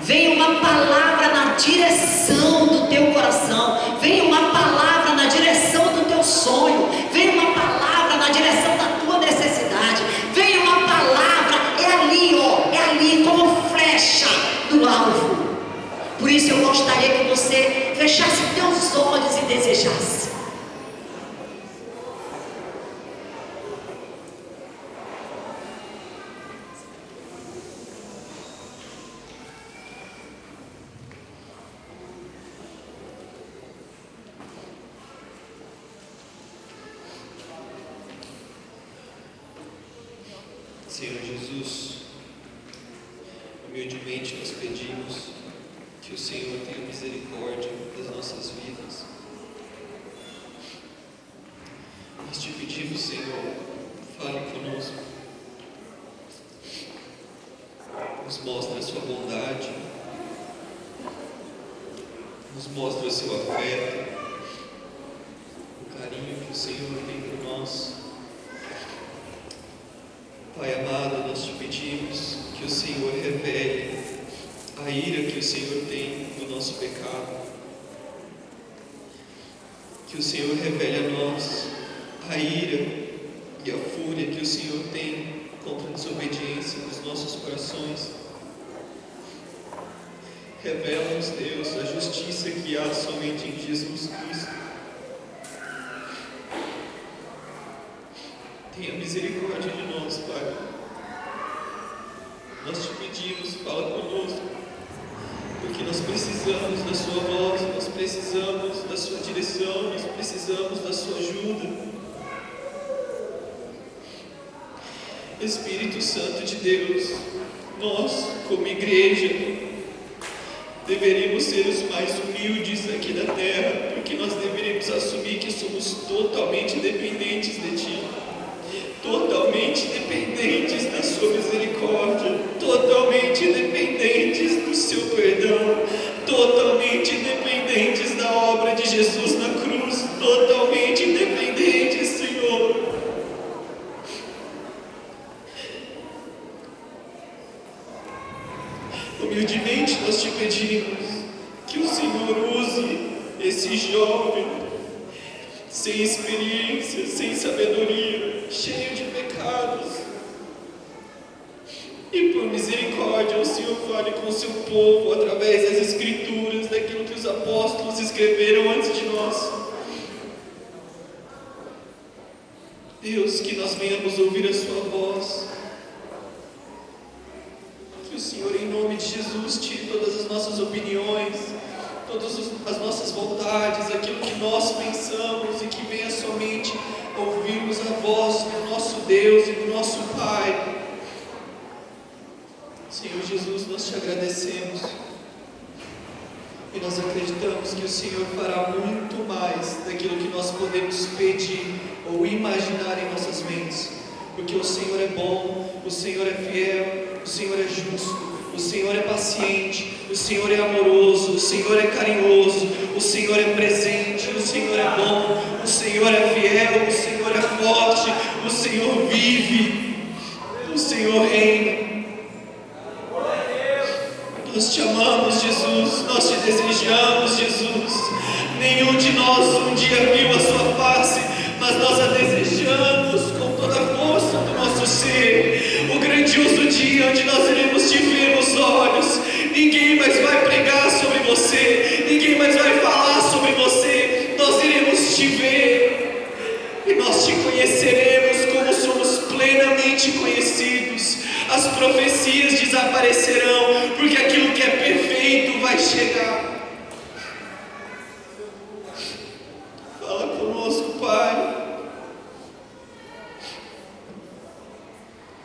Venha uma palavra na direção do teu coração. Venha uma palavra na direção do teu sonho. Venha uma palavra na direção da tua necessidade. Venha uma palavra, é ali como flecha do alvo. Por isso eu gostaria que você fechasse teus olhos e desejasse. Senhor Jesus, humildemente nós pedimos que o Senhor tenha misericórdia das nossas vidas. Nós te pedimos, Senhor, fale conosco, nos mostre a sua bondade, nos mostre o seu afeto, o carinho que o Senhor tem por nós. Pai amado, nós te pedimos que o Senhor revele a ira que o Senhor tem do nosso pecado, que o Senhor revele a nós a ira e a fúria que o Senhor tem contra a desobediência dos nossos corações. Revela-nos, Deus, a justiça que há somente em Jesus Cristo. Tenha misericórdia de nós, Pai. Nós te pedimos, fala conosco, porque nós precisamos da sua voz, nós precisamos da sua direção, nós precisamos da sua ajuda. Espírito Santo de Deus, nós, como igreja, deveríamos ser os mais humildes aqui da terra, porque nós deveríamos assumir que somos totalmente dependentes de Ti. Totalmente dependentes da sua misericórdia, totalmente dependentes do seu perdão, totalmente dependentes da obra de Jesus na cruz, totalmente dependentes, Senhor. Humildemente nós te pedimos que o Senhor use esse jovem sem experiência, sem sabedoria, cheio de pecados. E por misericórdia o Senhor fale com o seu povo através das Escrituras, daquilo que os apóstolos escreveram antes de nós. Deus, que nós venhamos ouvir a sua voz. Que o Senhor, em nome de Jesus, tire todas as nossas opiniões, todas as nossas vontades, aquilo que nós pensamos, e que venha somente ouvirmos a voz do nosso Deus e do nosso Pai. Senhor Jesus, nós te agradecemos e nós acreditamos que o Senhor fará muito mais daquilo que nós podemos pedir ou imaginar em nossas mentes, porque o Senhor é bom, o Senhor é fiel, o Senhor é justo, o Senhor é paciente, o Senhor é amoroso, o Senhor é carinhoso, o Senhor é presente, o Senhor é bom, o Senhor é fiel, o Senhor é forte, o Senhor vive, o Senhor reina. Nós te amamos, Jesus, nós te desejamos, Jesus. Nenhum de nós um dia viu a sua face, mas nós a desejamos com toda a força do nosso ser. O grandioso dia onde nós iremos te ver nos olhos. Ninguém mais vai pregar sobre você, ninguém mais vai falar sobre você. Nós iremos te ver e nós te conheceremos como somos plenamente conhecidos. As profecias desaparecerão, porque aquilo que é perfeito vai chegar. Fala conosco, Pai.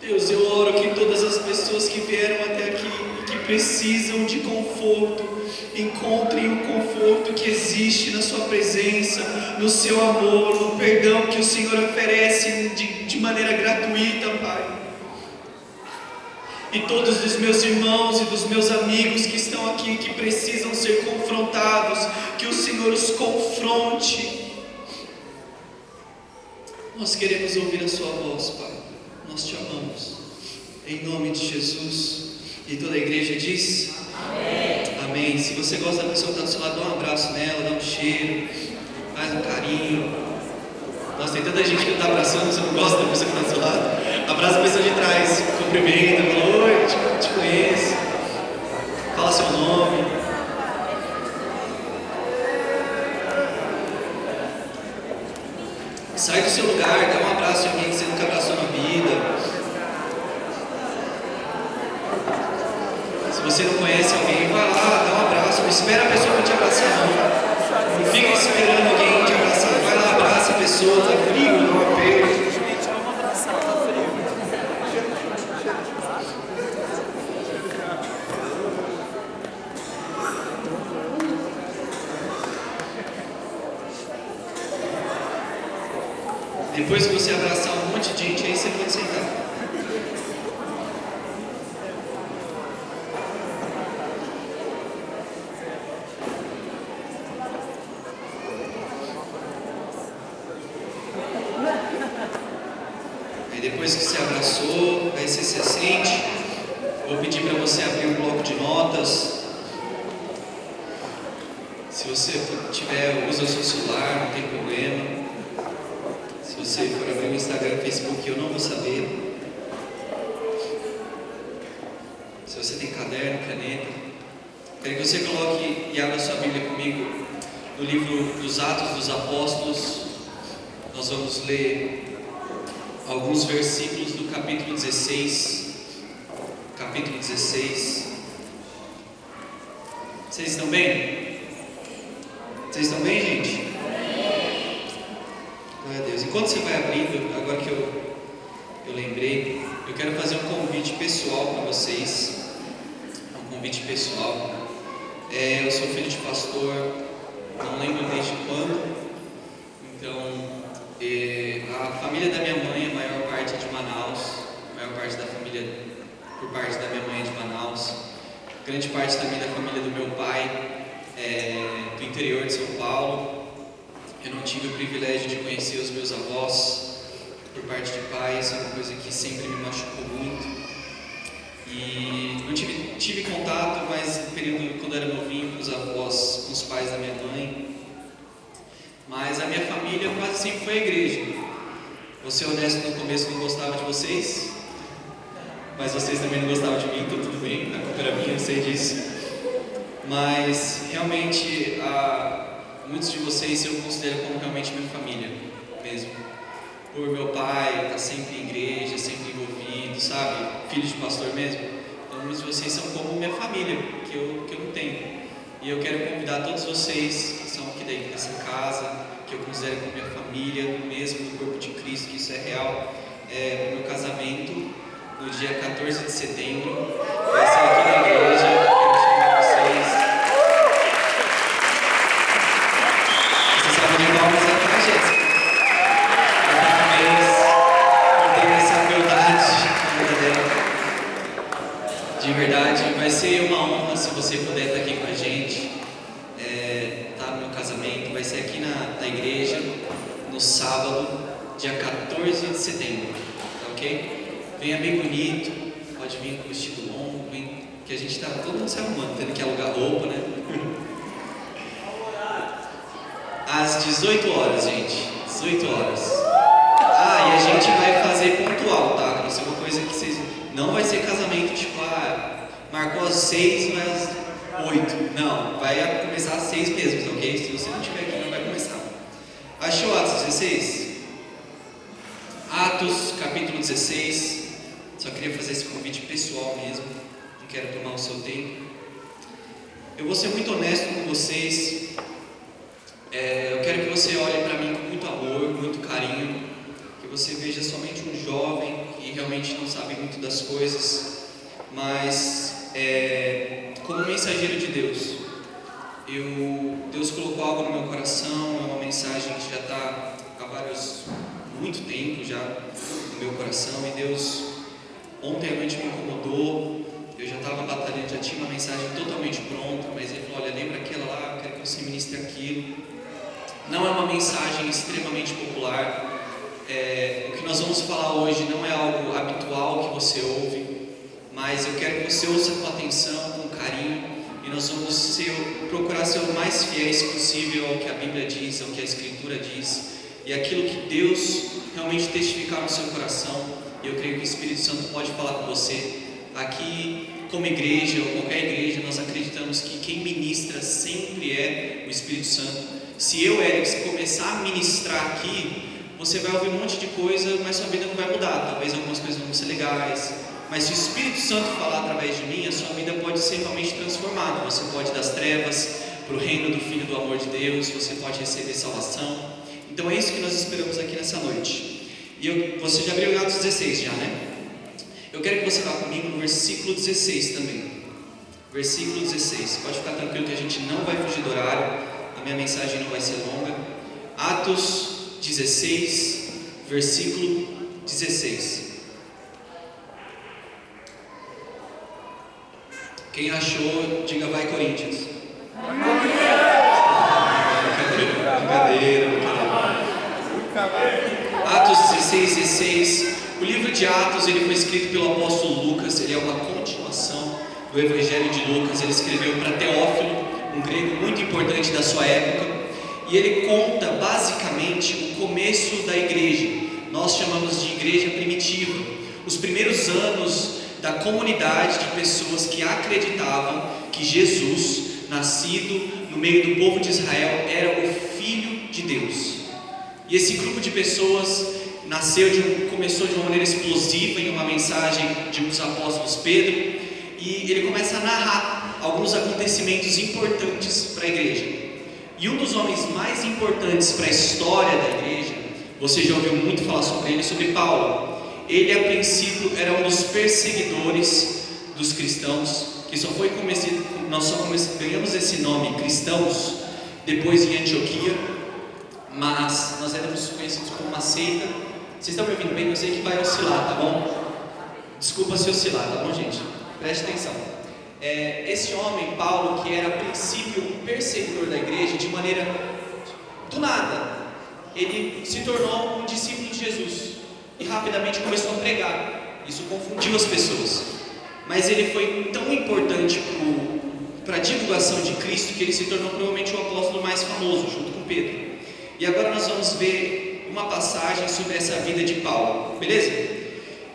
Deus, eu oro que todas as pessoas que vieram até aqui e que precisam de conforto, encontrem o conforto que existe na sua presença, no seu amor, no perdão que o Senhor oferece de maneira gratuita, Pai. E todos os meus irmãos e dos meus amigos que estão aqui, que precisam ser confrontados, que o Senhor os confronte. Nós queremos ouvir a sua voz, Pai. Nós te amamos. Em nome de Jesus. E toda a igreja diz: Amém. Se você gosta da pessoa que está do seu lado, dá um abraço nela, dá um cheiro, faz um carinho. Nossa, tem tanta gente que não está abraçando, você não gosta da pessoa que está do seu lado. Abraça a pessoa de trás, cumprimenta, fala, oi, te conheço. Fala seu nome. Sai do seu lugar, dá um abraço em alguém que você nunca abraçou na vida. Se você não conhece alguém, vai lá, dá um abraço. Não espera a pessoa te abraçar, não. Não fica esperando alguém te abraçar. Vai lá, abraça a pessoa, tá frio, dá um aperto. Gente, vamos abraçar, tá frio. Depois que você abraçar um monte de gente, aí você pode sentar. Aí depois que você abraçou, aí você se assente. Vou pedir para você abrir um bloco de notas. Se você tiver, usa o seu celular, não tem problema. Se você for abrir o Instagram, Facebook, eu não vou saber. Se você tem caderno, caneta, quero que você coloque e abra sua Bíblia comigo no livro dos Atos dos Apóstolos. Nós vamos ler alguns versículos do capítulo 16. Capítulo 16. Vocês estão bem? Vocês estão bem, gente? Glória a Deus. Enquanto você vai abrindo, agora que eu lembrei, eu quero fazer um convite pessoal para vocês. Um convite pessoal. Eu sou filho de pastor, não lembro desde quando. Então, a família da minha mãe, a maior parte é de Manaus. A maior parte da família, por parte da minha mãe, é de Manaus. Grande parte também da família do meu pai do interior de São Paulo. Eu não tive o privilégio de conhecer os meus avós por parte de pai, isso é uma coisa que sempre me machucou muito. E não tive contato, mas no período quando eu era novinho, com os avós, com os pais da minha mãe. Mas a minha família quase sempre foi a igreja. Vou ser honesto, no começo não gostava de vocês, mas vocês também não gostavam de mim, então tudo bem, a culpa era minha, eu sei disso. Mas realmente, muitos de vocês eu considero como realmente minha família mesmo. Por meu pai estar sempre em igreja, sempre envolvido, sabe? Filho de pastor mesmo. Então muitos de vocês são como minha família, que eu não tenho. E eu quero convidar todos vocês que são aqui dessa casa, que eu considero como minha família, mesmo no corpo de Cristo, que isso é real, no meu casamento, no dia 14 de setembro, vai ser aqui na igreja. Quero chamar vocês. Vocês sabem de palmas aqui na Jéssica. Ela também tem essa humildade na vida dela. De verdade, vai ser uma honra se você puder estar aqui com a gente. Tá no meu casamento, vai ser aqui na igreja, no sábado, dia 14 de setembro, tá ok? Venha bem bonito, pode vir com vestido longo, vem, que a gente tá todo mundo se arrumando, tendo que alugar roupa, né? Às 18 horas, gente, 18 horas. E a gente vai fazer pontual, tá? Isso é uma coisa que vocês... Não vai ser casamento tipo, marcou às 6, vai às 8. Não, vai começar às 6 mesmo, ok? Se você não estiver aqui, não vai começar. Achou Atos 16? Atos, capítulo 16. Só queria fazer esse convite pessoal mesmo. Não quero tomar o seu tempo. Eu vou ser muito honesto com vocês. Eu quero que você olhe para mim com muito amor, muito carinho. Que você veja somente um jovem que realmente não sabe muito das coisas. Mas como mensageiro de Deus, Deus colocou algo no meu coração, é uma mensagem que já está há muito tempo já no meu coração, e Deus ontem à noite me incomodou. Eu já estava batalhando, já tinha uma mensagem totalmente pronta, mas Ele falou: olha, lembra aquela lá, eu quero que você ministre aquilo. Não é uma mensagem extremamente popular. O que nós vamos falar hoje não é algo habitual que você ouve, mas eu quero que você ouça com atenção, com carinho e nós vamos procurar ser o mais fiéis possível ao que a Bíblia diz, ao que a Escritura diz e aquilo que Deus realmente testificar no seu coração. E eu creio que o Espírito Santo pode falar com você. Aqui, como igreja ou qualquer igreja, nós acreditamos que quem ministra sempre é o Espírito Santo. Se eu, Eric, começar a ministrar aqui, você vai ouvir um monte de coisa, mas sua vida não vai mudar. Talvez algumas coisas não vão ser legais, mas se o Espírito Santo falar através de mim, a sua vida pode ser realmente transformada. Você pode ir das trevas para o reino do Filho do amor de Deus, você pode receber salvação. Então é isso que nós esperamos aqui nessa noite. E você já abriu Atos 16 já, né? Eu quero que você vá comigo no versículo 16 também. Versículo 16. Pode ficar tranquilo que a gente não vai fugir do horário. A minha mensagem não vai ser longa. Atos 16, versículo 16. Quem achou, diga vai Corinthians. Brincadeira. Atos 16. O livro de Atos ele foi escrito pelo apóstolo Lucas. Ele é uma continuação do Evangelho de Lucas. Ele escreveu para Teófilo, um grego muito importante da sua época, e ele conta basicamente o começo da igreja. Nós chamamos de igreja primitiva, os primeiros anos da comunidade de pessoas que acreditavam que Jesus, nascido no meio do povo de Israel, era o Filho de Deus. E esse grupo de pessoas começou de uma maneira explosiva em uma mensagem de um dos apóstolos, Pedro, e ele começa a narrar alguns acontecimentos importantes para a igreja. E um dos homens mais importantes para a história da igreja, você já ouviu muito falar sobre ele, sobre Paulo. Ele a princípio era um dos perseguidores dos cristãos, que nós só ganhamos esse nome, cristãos, depois em Antioquia, mas nós éramos conhecidos como uma seita. Vocês estão me ouvindo bem? Eu sei que vai oscilar, tá bom? Desculpa se oscilar, tá bom, gente? Preste atenção. Esse homem, Paulo, que era a princípio um perseguidor da igreja, de maneira do nada, ele se tornou um discípulo de Jesus e rapidamente começou a pregar. Isso confundiu as pessoas, mas ele foi tão importante para a divulgação de Cristo que ele se tornou provavelmente o apóstolo mais famoso, junto com Pedro. E agora nós vamos ver uma passagem sobre essa vida de Paulo, beleza?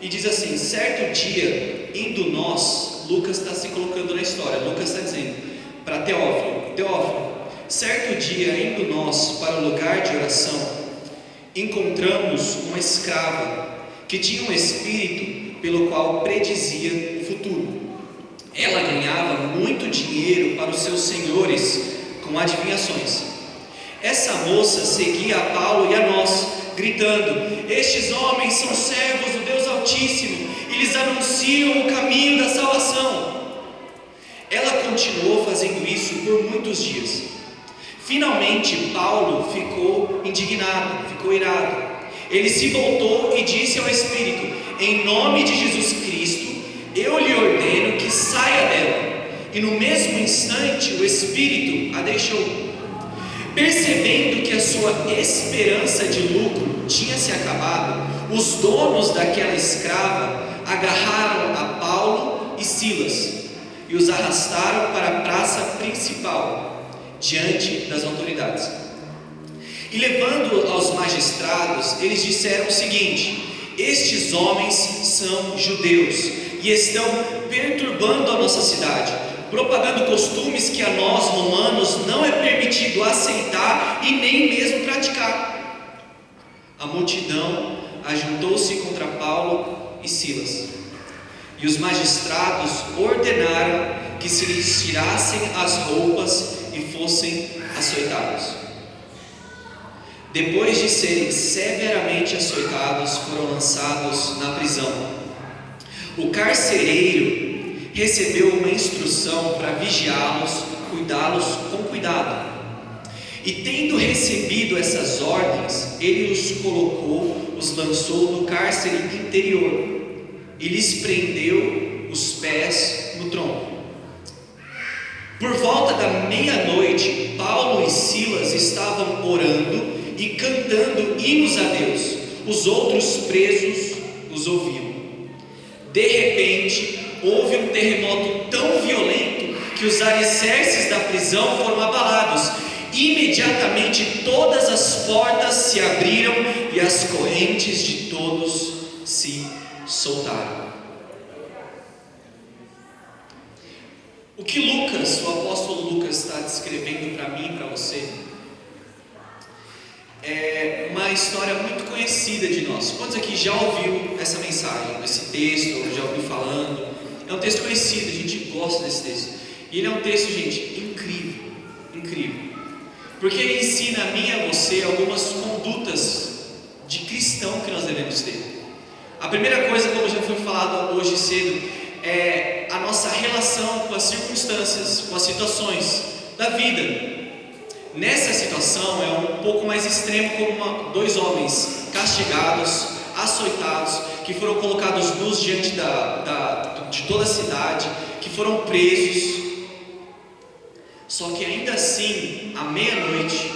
E diz assim: certo dia, indo nós, Lucas está se colocando na história, Lucas está dizendo para Teófilo, certo dia, indo nós para o lugar de oração, encontramos uma escrava que tinha um espírito pelo qual predizia o futuro. Ela ganhava muito dinheiro para os seus senhores com adivinhações. Essa moça seguia a Paulo e a nós, gritando: estes homens são servos do Deus Altíssimo e lhes anunciam o caminho da salvação. Ela continuou fazendo isso por muitos dias. Finalmente Paulo ficou indignado, ficou irado. Ele se voltou e disse ao espírito: em nome de Jesus Cristo, eu lhe ordeno que saia dela. E no mesmo instante o espírito a deixou. Percebendo que a sua esperança de lucro tinha se acabado, os donos daquela escrava agarraram a Paulo e Silas e os arrastaram para a praça principal, diante das autoridades. E levando aos magistrados, eles disseram o seguinte: estes homens são judeus e estão perturbando a nossa cidade, propagando costumes que a nós romanos não é permitido aceitar e nem mesmo praticar. A multidão ajuntou-se contra Paulo e Silas, e os magistrados ordenaram que se lhes tirassem as roupas e fossem açoitados. Depois de serem severamente açoitados, foram lançados na prisão. O carcereiro recebeu uma instrução para vigiá-los, cuidá-los com cuidado. E tendo recebido essas ordens, ele os colocou, os lançou no cárcere interior e lhes prendeu os pés no tronco. Por volta da meia-noite, Paulo e Silas estavam orando e cantando hinos a Deus. Os outros presos os ouviam. De repente, houve um terremoto tão violento que os alicerces da prisão foram abalados. Imediatamente todas as portas se abriram e as correntes de todos se soltaram. O que Lucas, o apóstolo Lucas, está descrevendo para mim e para você é uma história muito conhecida de nós. Quantos aqui já ouviu essa mensagem, esse texto, ou já ouviu falando? É um texto conhecido, a gente gosta desse texto. E ele é um texto, gente, incrível, incrível. Porque ele ensina a mim e a você algumas condutas de cristão que nós devemos ter. A primeira coisa, como já foi falado hoje cedo, é a nossa relação com as circunstâncias, com as situações da vida. Nessa situação é um pouco mais extremo, como dois homens castigados, açoitados, que foram colocados nus diante de toda a cidade, que foram presos. Só que ainda assim, à meia-noite,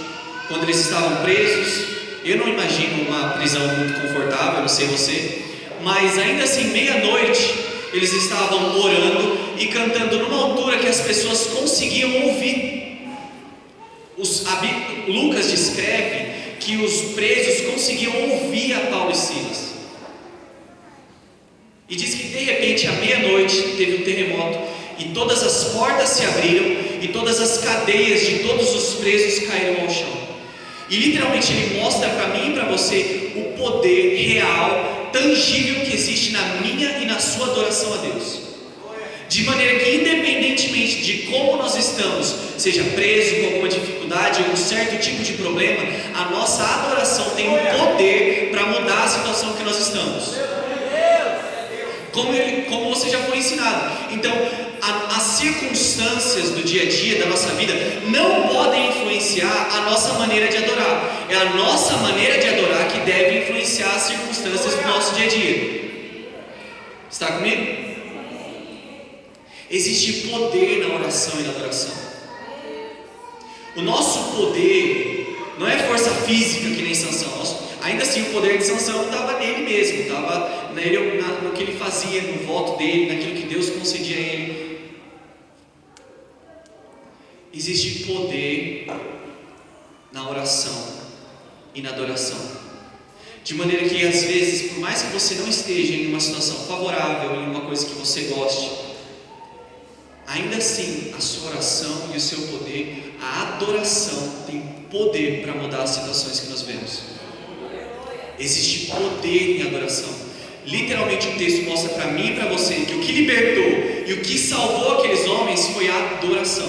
quando eles estavam presos, eu não imagino uma prisão muito confortável, não sei você, mas ainda assim, meia-noite, eles estavam orando e cantando numa altura que as pessoas conseguiam ouvir. Lucas descreve que os presos conseguiam ouvir a Paulo e Silas. E diz que de repente, à meia-noite, teve um terremoto e todas as portas se abriram e todas as cadeias de todos os presos caíram ao chão. E literalmente ele mostra para mim e para você o poder real, tangível que existe na minha e na sua adoração a Deus. De maneira que, independentemente de como nós estamos, seja preso com alguma dificuldade ou um certo tipo de problema, a nossa adoração tem um poder para mudar a situação que nós estamos. Como você já foi ensinado. Então, as circunstâncias do dia a dia da nossa vida não podem influenciar a nossa maneira de adorar. É a nossa maneira de adorar que deve influenciar as circunstâncias do nosso dia a dia. Está comigo? Existe poder na oração e na adoração. O nosso poder não é força física que nem Sansão. Ainda assim, o poder de Sansão estava nele mesmo, estava no que ele fazia, no voto dele, naquilo que Deus concedia a ele. Existe poder na oração e na adoração. De maneira que, às vezes, por mais que você não esteja em uma situação favorável, em uma coisa que você goste, ainda assim, a sua oração e o seu poder, a adoração tem poder para mudar as situações que nós vemos. Existe poder em adoração. Literalmente o texto mostra para mim e para você que o que libertou e o que salvou aqueles homens foi a adoração.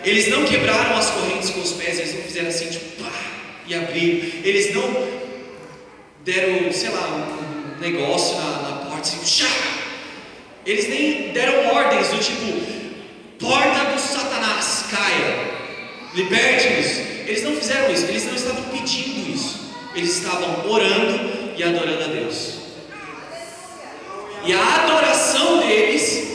Eles não quebraram as correntes com os pés, eles não fizeram assim, tipo, pá, e abriram. Eles não deram, sei lá, um negócio na porta, assim, chá. Eles nem deram ordens do tipo, porta do Satanás, caia, liberte-nos. Eles não fizeram isso, eles não estavam pedindo isso. Eles estavam orando e adorando a Deus. E a adoração deles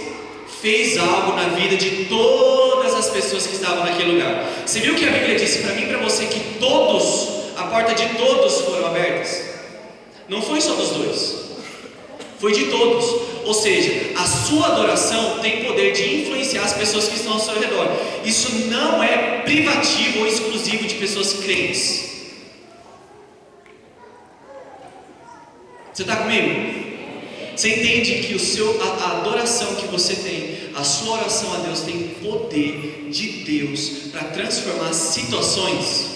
fez algo na vida de todas as pessoas que estavam naquele lugar. Você viu que a Bíblia disse para mim e para você que todos, a porta de todos foram abertas? Não foi só dos dois, foi de todos. Ou seja, a sua adoração tem poder de influenciar as pessoas que estão ao seu redor. Isso não é privativo ou exclusivo de pessoas crentes. Você está comigo? Você entende que a adoração que você tem, a sua oração a Deus tem poder de Deus para transformar situações?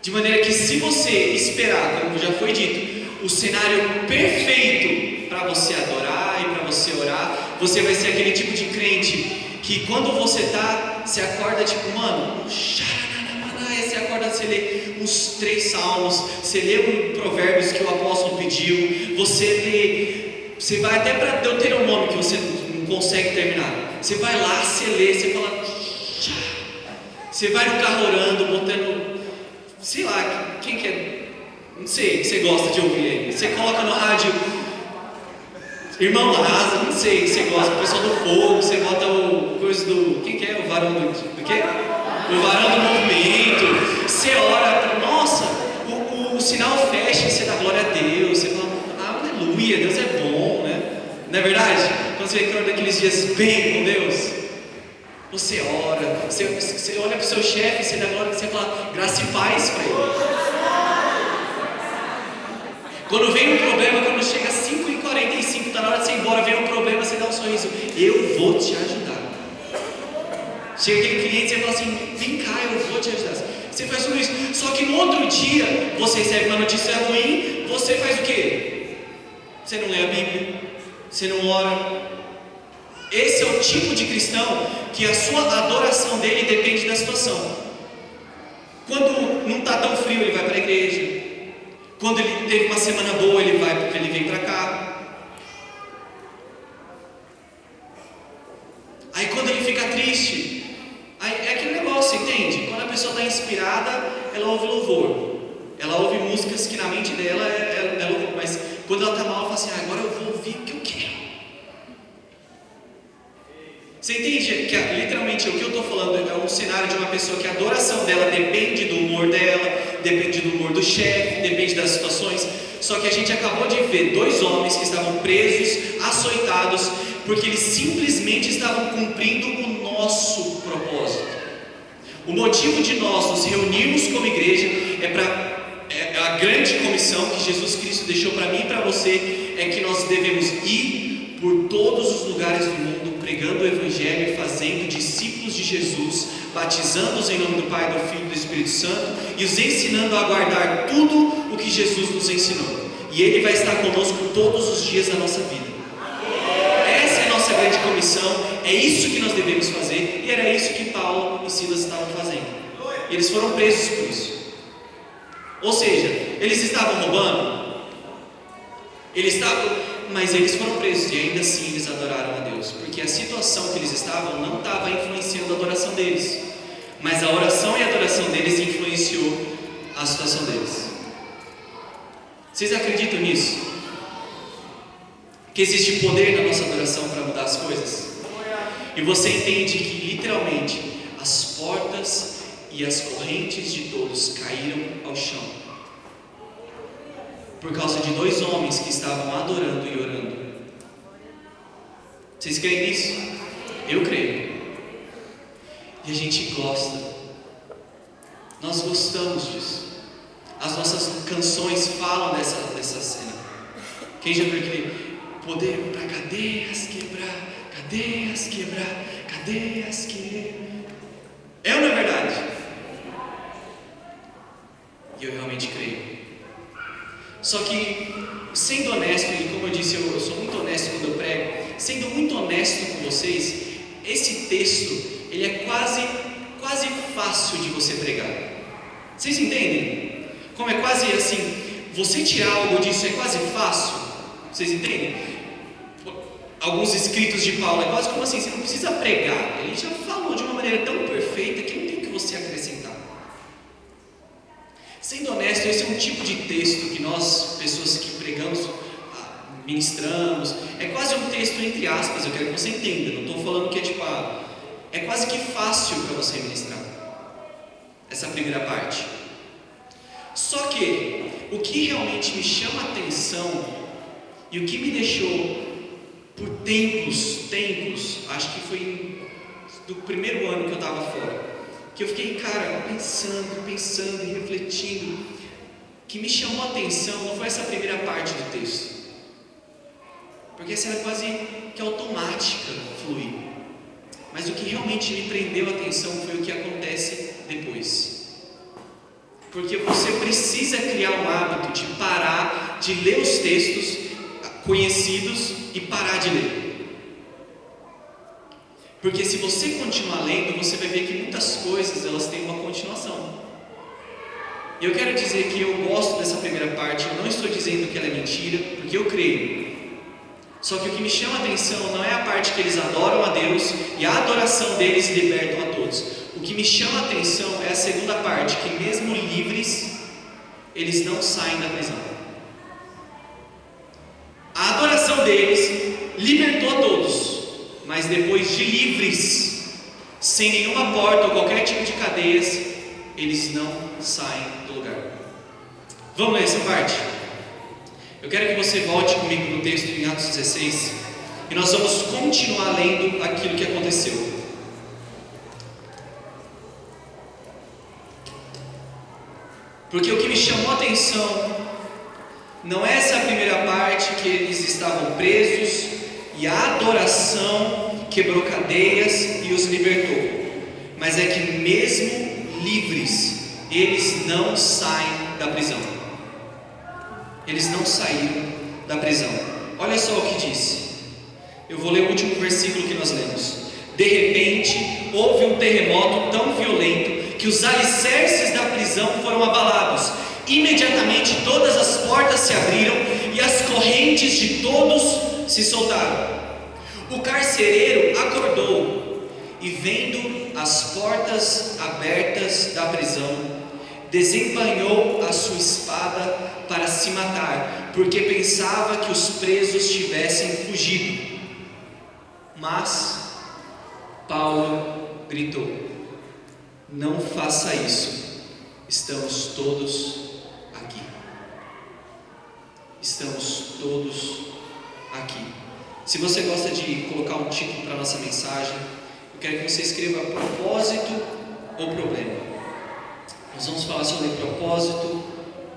De maneira que, se você esperar, como já foi dito, o cenário perfeito para você adorar e para você orar, você vai ser aquele tipo de crente que quando você acorda tipo, mano, você acorda, você lê uns 3 salmos, você lê um provérbios que o apóstolo pediu, você vai até para Deuteronômio que você não consegue terminar, você vai lá, você lê, você fala, você vai no carro orando, botando, sei lá, quem que é, não sei, que você gosta de ouvir aí, você coloca no rádio, Irmão Lázaro, não sei, você gosta, o pessoal do fogo, você bota o coisa do, quem que é, o varão do quê? O varão do movimento, você ora, nossa, o sinal fecha, você dá glória a Deus, você fala, aleluia, Deus é bom, né? Não é verdade? Quando você recorda aqueles dias bem com Deus, você ora, você olha para o seu chefe, você dá glória, você fala graça e paz para ele. Quando vem um problema, quando chega às 5h45, está na hora de você ir embora, vem um problema, você dá um sorriso, eu vou te ajudar. Chega aquele cliente, você fala assim, vem cá, eu vou te ajudar. Você faz tudo isso, só que no outro dia, você recebe uma notícia ruim, você faz o quê? Você não lê a Bíblia, você não ora. Esse é o tipo de cristão que a sua adoração dele depende da situação. Quando não está tão frio, ele vai para a igreja. Quando ele teve uma semana boa, ele vem para cá. Aí quando ele fica triste, aí é aquele negócio, entende? Quando a pessoa está inspirada, ela ouve louvor. Ela ouve músicas que na mente dela é louvor. Mas quando ela está mal, ela fala assim, agora eu vou ouvir o que eu quero. Você entende que literalmente o que eu estou falando é um cenário de uma pessoa que a adoração dela depende do humor dela, depende do humor do chefe, depende das situações. Só que a gente acabou de ver 2 homens que estavam presos, açoitados, porque eles simplesmente estavam cumprindo o nosso propósito. O motivo de nós nos reunirmos como igreja é a grande comissão que Jesus Cristo deixou para mim e para você, é que nós devemos ir por todos os lugares do mundo, pregando o Evangelho e fazendo discípulos de Jesus, batizando-os em nome do Pai, do Filho e do Espírito Santo e os ensinando a guardar tudo o que Jesus nos ensinou. E Ele vai estar conosco todos os dias da nossa vida. Essa é a nossa grande comissão, é isso que nós devemos fazer, e era isso que Paulo e Silas estavam fazendo. E eles foram presos por isso. Ou seja, eles estavam roubando, mas eles foram presos e ainda assim eles adoraram a Deus, porque a situação que eles estavam não estava influenciando a adoração deles, mas a oração e a adoração deles influenciou a situação deles. Vocês acreditam nisso? Que existe poder na nossa adoração para mudar as coisas? E você entende que literalmente as portas e as correntes de todos caíram ao chão por causa de 2 homens que estavam adorando e orando. Vocês creem nisso? Eu creio. E a gente gosta. Nós gostamos disso. As nossas canções falam dessa cena. Quem já viu aquele poder para cadeias quebrar, cadeias quebrar, cadeias quebrar? É ou não é verdade? E eu realmente creio. Só que, sendo honesto, e como eu disse, eu sou muito honesto quando eu prego, sendo muito honesto com vocês, esse texto, ele é quase fácil de você pregar. Vocês entendem? Como é quase assim, você tirar algo disso é quase fácil. Vocês entendem? Alguns escritos de Paulo, é quase como assim, você não precisa pregar. Ele já falou de uma maneira tão perfeita que não tem o que você acrescentar. Sendo honesto, esse é um tipo de texto que nós, pessoas que pregamos, ministramos, é quase um texto entre aspas, eu quero que você entenda, não estou falando que é tipo, é quase que fácil para você ministrar, essa primeira parte. Só que, o que realmente me chama a atenção, e o que me deixou por tempos, acho que foi do primeiro ano que eu estava fora, que eu fiquei, cara, pensando e refletindo, que me chamou a atenção não foi essa primeira parte do texto, porque essa era quase que automática fluir, mas o que realmente me prendeu a atenção foi o que acontece depois, porque você precisa criar um hábito de parar de ler os textos conhecidos e parar de ler. Porque se você continuar lendo, você vai ver que muitas coisas elas têm uma continuação. E eu quero dizer que eu gosto dessa primeira parte, eu não estou dizendo que ela é mentira, porque eu creio. Só que o que me chama a atenção não é a parte que eles adoram a Deus e a adoração deles libertam a todos. O que me chama a atenção é a segunda parte, que mesmo livres, eles não saem da prisão. A adoração deles libertou a todos. Mas depois de livres, sem nenhuma porta ou qualquer tipo de cadeias, eles não saem do lugar. Vamos ler essa parte? Eu quero que você volte comigo no texto em Atos 16. E nós vamos continuar lendo aquilo que aconteceu. Porque o que me chamou a atenção não é essa primeira parte que eles estavam presos e a adoração quebrou cadeias e os libertou, mas é que mesmo livres, eles não saem da prisão. Eles não saíram da prisão. Olha só o que disse. Eu vou ler o último versículo que nós lemos. De repente, houve um terremoto tão violento que os alicerces da prisão foram abalados. Imediatamente todas as portas se abriram e as correntes de todos se soltaram. O carcereiro acordou e, vendo as portas abertas da prisão, desembainhou a sua espada para se matar, porque pensava que os presos tivessem fugido. Mas Paulo gritou: não faça isso, estamos todos aqui. Estamos todos aqui. Se você gosta de colocar um título para a nossa mensagem, eu quero que você escreva propósito ou problema. Nós vamos falar sobre propósito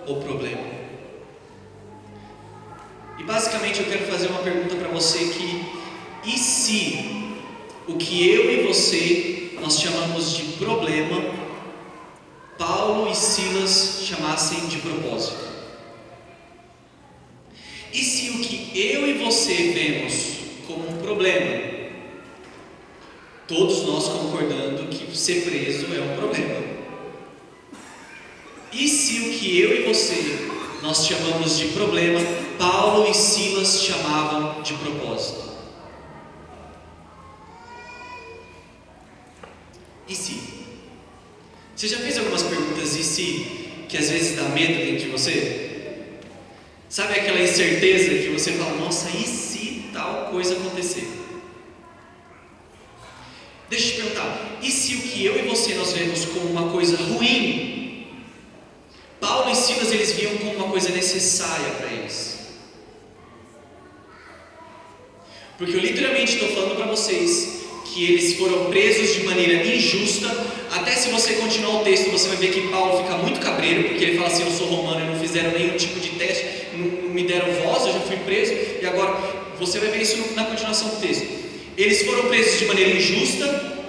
ou problema. E basicamente eu quero fazer uma pergunta para você e se o que eu e você nós chamamos de problema, Paulo e Silas chamassem de propósito? E se o que eu e você vemos como um problema, todos nós concordando que ser preso é um problema, e se o que eu e você nós chamamos de problema, Paulo e Silas chamavam de propósito? E se? Você já fez algumas perguntas e se que às vezes dá medo dentro de você? Sabe aquela incerteza que você fala, nossa, e se tal coisa acontecer? Deixa eu te perguntar, e se o que eu e você nós vemos como uma coisa ruim, Paulo e Silas eles viam como uma coisa necessária para eles? Porque eu literalmente estou falando para vocês que eles foram presos de maneira injusta. Até se você continuar o texto, você vai ver que Paulo fica muito cabreiro, porque ele fala assim, eu sou romano e não fizeram nenhum tipo de teste, não me deram voz, eu já fui preso, e agora você vai ver isso na continuação do texto. Eles foram presos de maneira injusta,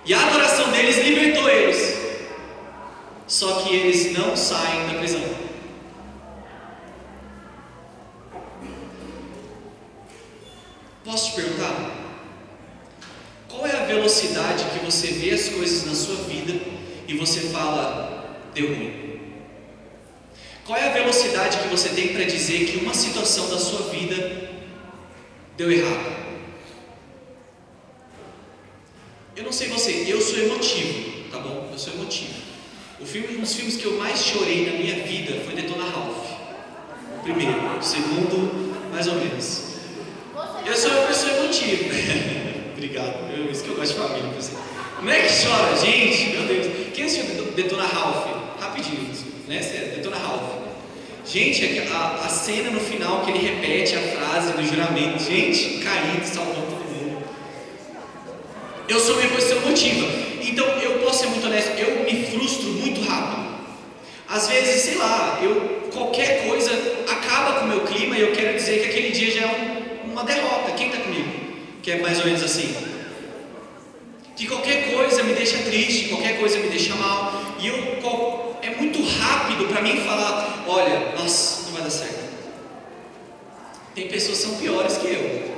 e a adoração deles libertou eles, só que eles não saem da prisão. Posso te perguntar? Qual é a velocidade que você vê as coisas na sua vida e você fala, deu ruim? Qual é a velocidade que você tem para dizer que uma situação da sua vida deu errado? Eu não sei você, eu sou emotivo, tá bom? Eu sou emotivo. Um dos filmes que eu mais chorei na minha vida foi Detona Ralph. O primeiro, o segundo, mais ou menos. Eu sou uma pessoa emotiva. Obrigado, isso que eu gosto de família. Como é que chora, gente? Meu Deus. Quem assistiu Detona Ralph? Rapidinho, né? Detona Ralph. Gente, a cena no final que ele repete a frase do juramento. Gente, caindo, salvando todo mundo. Eu sou uma pessoa emotiva. Então, eu posso ser muito honesto, eu me frustro muito rápido. Às vezes, sei lá, qualquer coisa acaba com o meu clima e eu quero dizer que aquele dia já é uma derrota. Quem está comigo? Que é mais ou menos assim, que qualquer coisa me deixa triste, qualquer coisa me deixa mal, e é muito rápido para mim falar, olha, nossa, não vai dar certo. Tem pessoas que são piores que eu,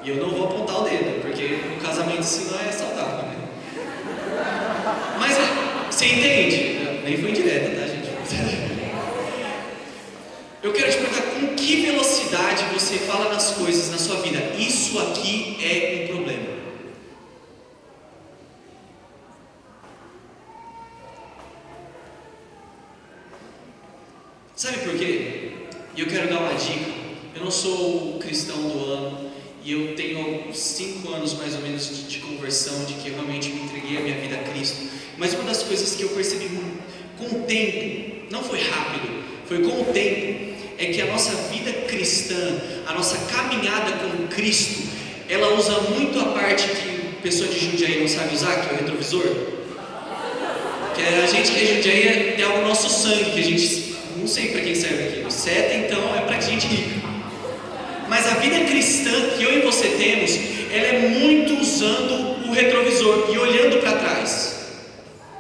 e eu não vou apontar o dedo, porque no casamento isso não é saudável, né? Mas você entende? Nem foi indireta, tá, gente? Eu quero te perguntar, com que velocidade você fala nas coisas na sua vida? Isso aqui é um problema. Sabe por quê? E eu quero dar uma dica. Eu não sou o cristão do ano, e eu tenho 5 anos mais ou menos de conversão, de que eu realmente me entreguei a minha vida a Cristo. Mas uma das coisas que eu percebi com o tempo, não foi rápido, foi com o tempo, é que a nossa vida cristã, a nossa caminhada com Cristo, ela usa muito a parte que pessoa de Jundiaí não sabe usar, que é o retrovisor. Que a gente que é Jundiaí tem algo no nosso sangue, que a gente não sei para quem serve aqui. O seta então é para gente rica. Mas a vida cristã que eu e você temos, ela é muito usando o retrovisor e olhando para trás.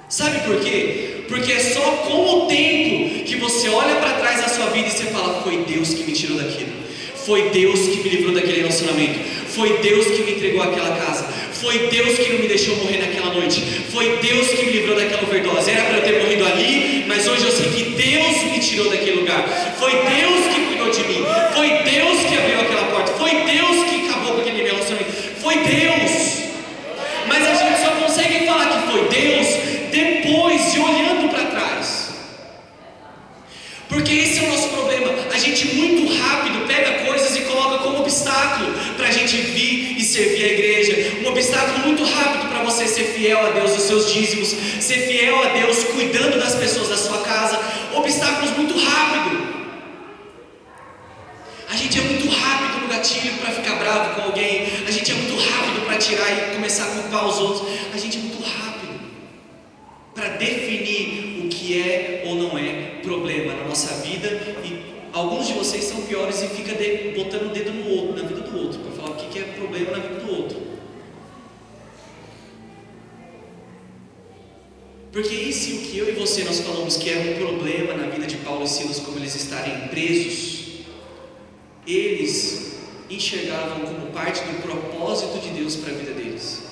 Sabe por quê? Porque é só com o tempo que você olha para trás da sua vida e você fala: foi Deus que me tirou daquilo, foi Deus que me livrou daquele relacionamento, foi Deus que me entregou aquela casa, foi Deus que não me deixou morrer naquela noite, foi Deus que me livrou daquela overdose. Era para eu ter morrido ali, mas hoje eu sei que Deus me tirou daquele lugar, foi Deus que cuidou de mim, foi Deus que abriu aquela porta, foi Deus que acabou com aquele relacionamento, foi Deus. Mas a gente só consegue falar que foi Deus depois de olhando para trás, porque esse é o nosso problema. A gente muito rápido pega coisas e coloca como obstáculo para a gente vir e servir a igreja, um obstáculo muito rápido para você ser fiel a Deus, os seus dízimos, ser fiel a Deus cuidando das pessoas da sua casa, obstáculos muito rápido. A gente é muito rápido no gatilho para ficar bravo com alguém, a gente é muito rápido para tirar e começar a culpar os outros, a gente é muito rápido para definir o que é ou não é problema na nossa vida. E alguns de vocês são piores e ficam botando o dedo no outro, na vida do outro, para falar o que é problema na vida do outro. Porque e se o que eu e você nós falamos que era um problema na vida de Paulo e Silas, como eles estarem presos, eles enxergavam como parte do propósito de Deus para a vida deles?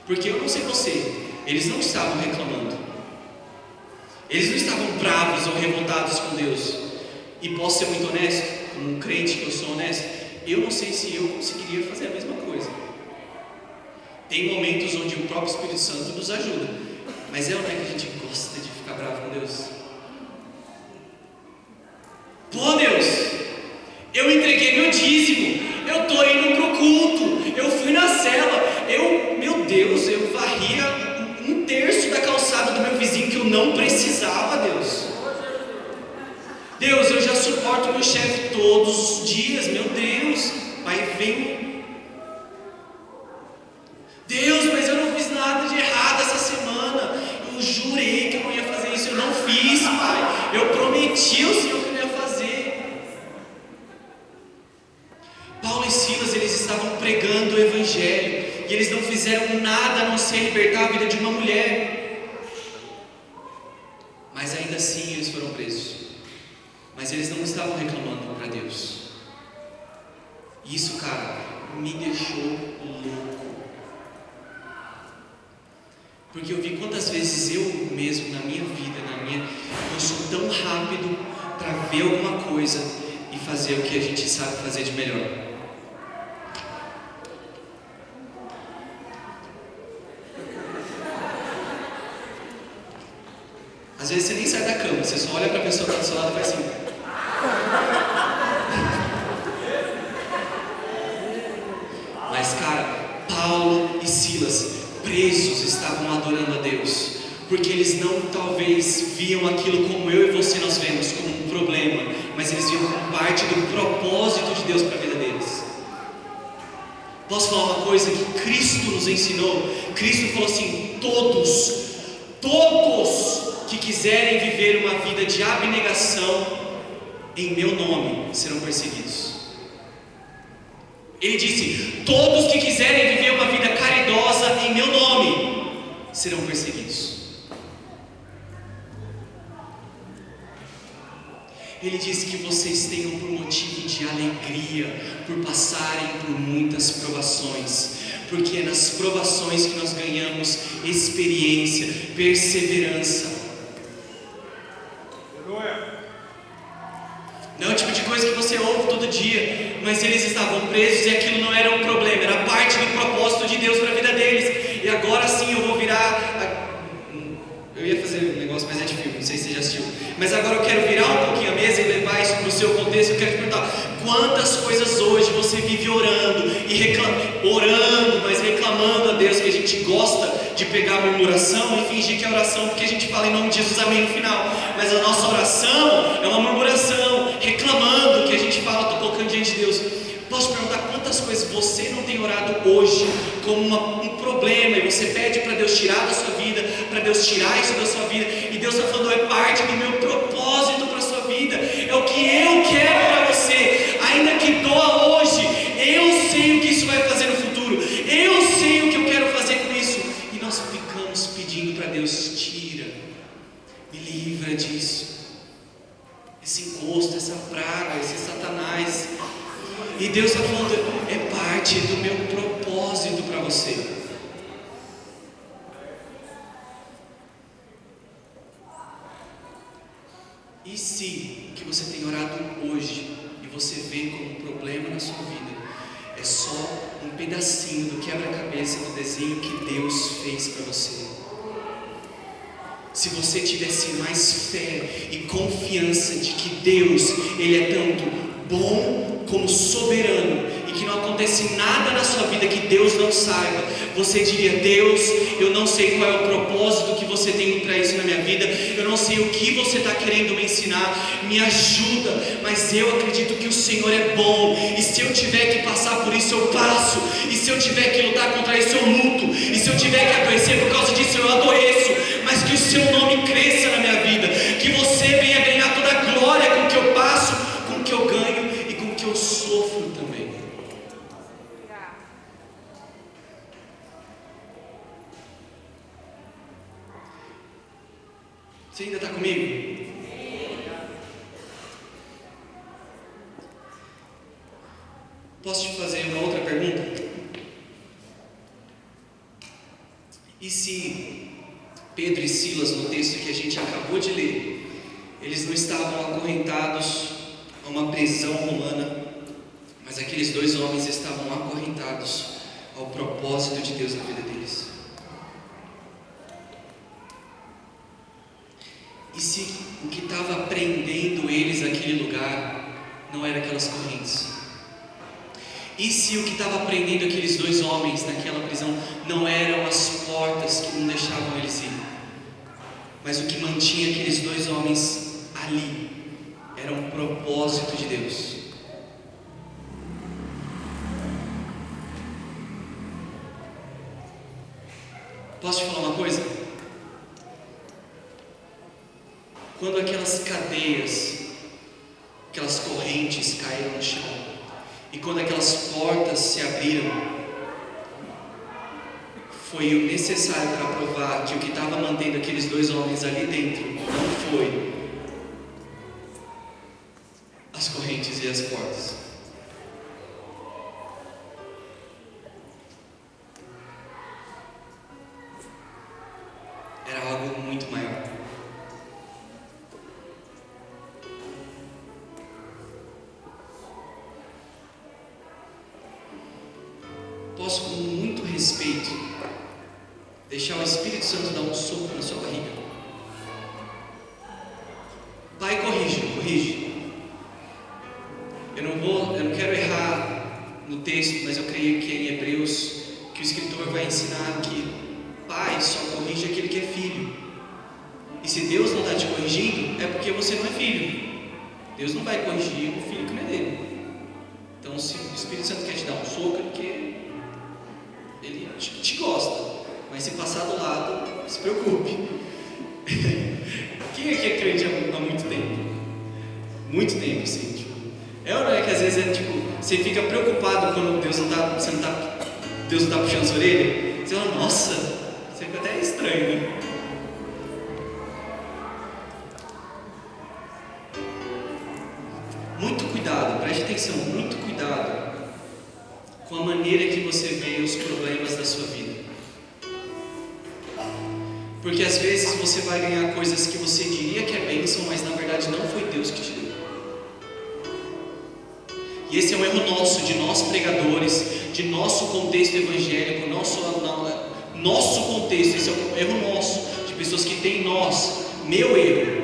Porque eu não sei você, eles não estavam reclamando, eles não estavam bravos ou revoltados com Deus. E posso ser muito honesto, como um crente que eu sou honesto, eu não sei se eu conseguiria fazer a mesma coisa. Tem momentos onde o próprio Espírito Santo nos ajuda, mas não é que a gente gosta de ficar bravo com Deus. Pô, Deus, eu entreguei meu dízimo, eu estou indo para o culto, eu fui na cela, meu Deus, eu varria 1/3 da calçada do meu vizinho que eu não precisava, Deus. Deus, eu já suporto meu chefe todos os dias, meu Deus, Pai, vem. Deus, mas eu não fiz nada de errado essa semana, eu jurei que eu não ia fazer isso, eu não fiz, Pai, eu prometi ao Senhor que eu não ia fazer. Paulo e Silas, eles estavam pregando o Evangelho, e eles não fizeram nada a não ser libertar a vida de uma mulher, mas ainda assim eles foram presos. Mas eles não estavam reclamando para Deus. Isso, cara, me deixou louco, porque eu vi quantas vezes eu mesmo na minha vida, eu sou tão rápido para ver alguma coisa e fazer o que a gente sabe fazer de melhor. Às vezes você nem sai da cama, você só olha para a pessoa que está do seu lado e faz assim. Mas, cara, Paulo e Silas, presos, estavam adorando a Deus, porque eles não talvez viam aquilo como eu e você nós vemos, como um problema, mas eles viam como parte do propósito de Deus para a vida deles. Posso falar uma coisa que Cristo nos ensinou? Cristo falou assim: todos que quiserem viver uma vida de abnegação em meu nome serão perseguidos. Ele disse: todos que quiserem viver uma vida caridosa em meu nome serão perseguidos. Ele disse que vocês tenham por motivo de alegria, por passarem por muitas provações, porque é nas provações que nós ganhamos experiência, perseverança. Não é o tipo de coisa que você ouve todo dia, mas eles estavam presos e aquilo não era um problema, era parte do propósito de Deus para a vida deles. E agora sim eu vou virar. Eu ia fazer um negócio, mas é de filme, não sei se você já assistiu. Mas agora eu quero virar um pouquinho a mesa e levar isso para o seu contexto. Eu quero te perguntar: quantas coisas hoje você vive orando e orando, mas reclamando a Deus, que a gente gosta de pegar a murmuração e fingir que é oração, porque a gente fala em nome de Jesus, amém no final. Mas a nossa oração é uma murmuração, reclamando quantas coisas você não tem orado hoje como um problema, e você pede para Deus tirar da sua vida, para Deus tirar isso da sua vida, e Deus está falando, é parte do meu propósito para a sua vida, é o que eu quero para você, ainda que doa hoje, eu sei o que isso vai fazer no futuro, eu sei o que eu quero fazer com isso, e nós ficamos pedindo para Deus, tira, me livra disso, esse encosto, essa praga, esse Satanás. E Deus está falando, é parte do meu propósito para você. E se o que você tem orado hoje e você vê como um problema na sua vida é só um pedacinho do quebra-cabeça do desenho que Deus fez para você? Se você tivesse mais fé e confiança de que Deus, Ele é tanto bom como soberano, e que não acontece nada na sua vida que Deus não saiba, você diria, Deus, eu não sei qual é o propósito que você tem para isso na minha vida, eu não sei o que você está querendo me ensinar, me ajuda, mas eu acredito que o Senhor é bom, e se eu tiver que passar por isso eu passo, e se eu tiver que lutar contra isso eu luto, e se eu tiver que adoecer por causa disso eu adoeço, mas que o seu nome cresça na minha vida, que você venha ganhar toda a glória com o que eu passo, com o que eu ganho e com o que eu sofro também. Você ainda está comigo? Posso te fazer uma outra pergunta? E se Pedro e Silas, no texto que a gente acabou de ler, eles não estavam acorrentados a uma prisão romana, mas aqueles dois homens estavam acorrentados ao propósito de Deus na vida deles? E se o que estava prendendo eles naquele lugar não era aquelas correntes? E se o que estava prendendo aqueles dois homens naquela prisão não eram as portas que não deixavam eles ir, mas o que mantinha aqueles dois homens ali era um propósito de Deus? Posso te falar uma coisa? Quando aquelas cadeias, aquelas correntes caíram no chão, e quando aquelas portas se abriram, foi o necessário para provar que o que estava mantendo aqueles dois homens ali dentro não foi as correntes e as portas. Era algo muito maior. Posso, com muito respeito, deixar o Espírito Santo dar um soco na sua barriga? Pai, corrige. Eu não quero errar no texto, mas eu creio que é em Hebreus que o escritor vai ensinar que pai só corrige aquele que é filho. E se Deus não está te corrigindo, é porque você não é filho. Deus não vai corrigir um filho que não é dele. Então, se o Espírito Santo quer te dar um soco, é porque Ele te gosta, mas se passar do lado, se preocupe. Quem aqui é crente há muito tempo? Muito tempo, sim. É ou não é que às vezes você fica preocupado quando Deus não está puxando sua orelha? Você fala, nossa, você fica até estranho, né? Muito cuidado, preste atenção, muito cuidado com a maneira que você vê os problemas da sua vida. Porque às vezes você vai ganhar coisas que você diria que é bênção, mas na verdade não foi Deus que te deu. E esse é um erro nosso, de nós pregadores, de nosso contexto evangélico, nosso contexto, esse é um erro nosso, de pessoas que têm meu erro,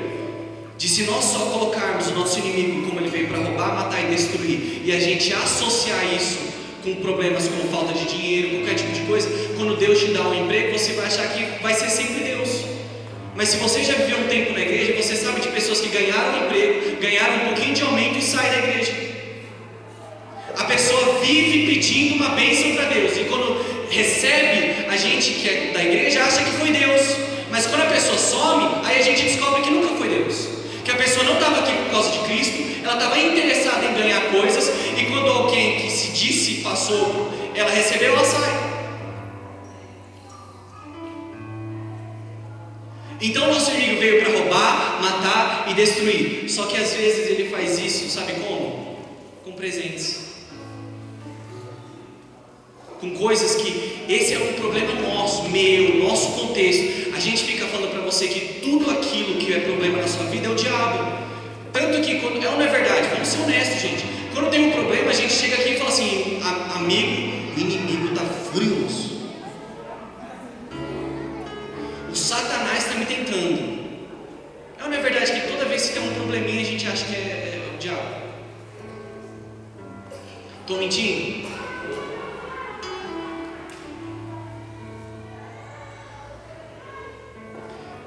de se nós só colocarmos o nosso inimigo como ele veio para roubar, matar e destruir, e a gente associar isso com problemas como falta de dinheiro, qualquer tipo de coisa, quando Deus te dá um emprego, você vai achar que vai ser sempre Deus. Mas se você já viveu um tempo na igreja, você sabe de pessoas que ganharam um emprego, ganharam um pouquinho de aumento e saem da igreja. A pessoa vive pedindo uma bênção para Deus, e quando recebe, a gente que é da igreja acha que foi Deus, mas quando a pessoa some, aí a gente descobre que nunca foi Deus, que a pessoa não estava aqui por causa de Cristo, ela estava interessada em ganhar coisas, e quando alguém que se disse passou, ela recebeu, ela sai. Então nosso inimigo veio para roubar, matar e destruir. Só que às vezes ele faz isso, sabe como? Com presentes, com coisas que esse é um problema nosso, meu, nosso contexto. A gente fica falando para você que tudo aquilo que é problema na sua vida é o diabo. Tanto que quando não é verdade, vamos ser honestos, gente. Quando tem um problema, a gente chega aqui e fala assim: amigo, o inimigo está furioso. O Satanás está me tentando. Não é verdade que toda vez que tem um probleminha a gente acha que é o diabo? Estou mentindo?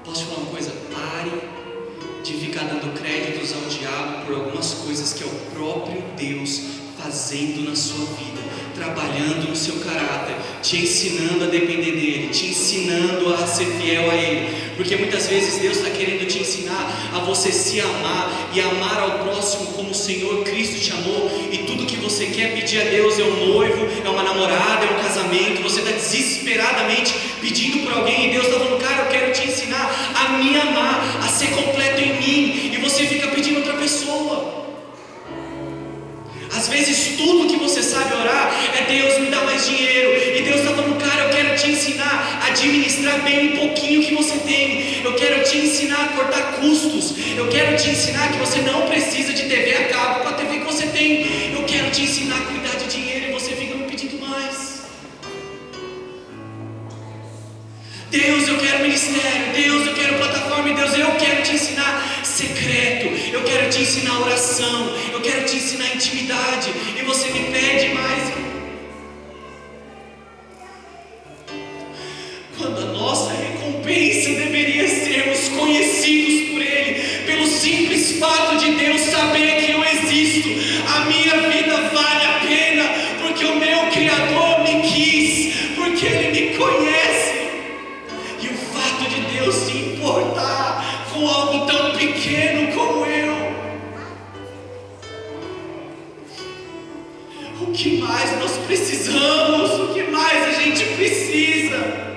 Posso te falar uma coisa? Pare de ficar dando créditos ao diabo por algumas coisas que é o próprio Deus fazendo na sua vida, trabalhando no seu caráter, te ensinando a depender dele, te ensinando a ser fiel a ele, porque muitas vezes Deus está querendo te ensinar a você se amar e amar ao próximo como o Senhor Cristo te amou, e tudo que você quer pedir a Deus é um noivo, é uma namorada, é um casamento, você está desesperadamente pedindo por alguém, e Deus está falando: cara, eu quero te ensinar a me amar, a ser completo em mim, e você fica pedindo outra pessoa. Às vezes tudo que você sabe orar é: Deus, me dá mais dinheiro, e Deus está falando: cara, eu quero te ensinar a administrar bem um pouquinho que você tem, eu quero te ensinar a cortar custos, eu quero te ensinar que você não precisa de TV a cabo com a TV que você tem, eu quero te ensinar a cuidar de dinheiro, e você fica me pedindo mais. Deus, eu quero ministério, Deus, eu quero plataforma, e Deus, eu quero te ensinar secreto, eu quero te ensinar oração, eu quero te ensinar intimidade, e você me pede mais. Quando a nossa recompensa deveria sermos conhecidos por Ele, pelo simples fato de Deus saber que eu existo, a minha vida vale a pena, porque o meu Criador me quis, porque Ele me conhece. E o fato de Deus se importar com algo tão pequeno como eu, o que mais nós precisamos, o que mais a gente precisa,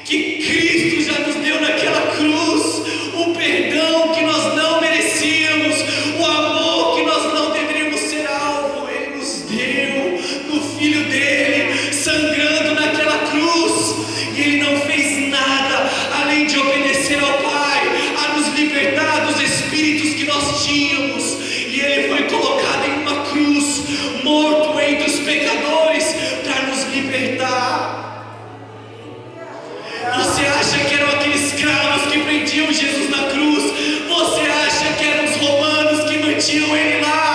que Cristo já nos deu naquela cruz, o perdão que nós não merecíamos, o amor que nós não deveríamos ser alvo, Ele nos deu no Filho dele, sangrando naquela cruz, e Ele não fez nada além de obedecer ao Pai, a nos libertar dos espíritos que nós tínhamos, e Ele foi colocado em uma cruz, morto entre os pecadores, para nos libertar. Você acha que eram aqueles escravos que prendiam Jesus na cruz? Você acha que eram os romanos que mantinham Ele lá?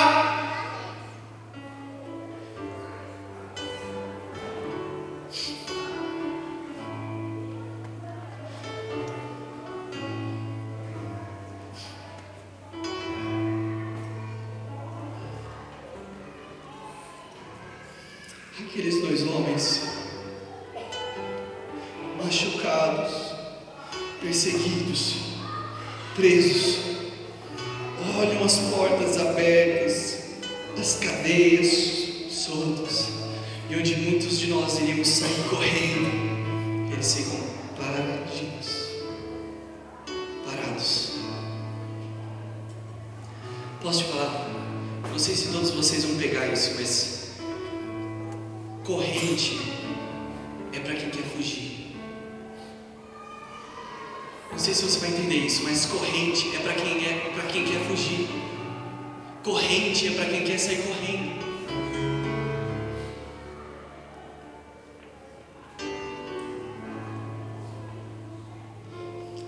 Aqueles dois homens machucados, perseguidos, presos, olham as portas abertas, as cadeias soltas, e onde muitos de nós iríamos sair correndo, eles ficam parados. Posso te falar? Não sei se todos vocês vão pegar isso, mas corrente é para quem quer fugir. Não sei se você vai entender isso, mas corrente é para quem quer fugir. Corrente é para quem quer sair correndo.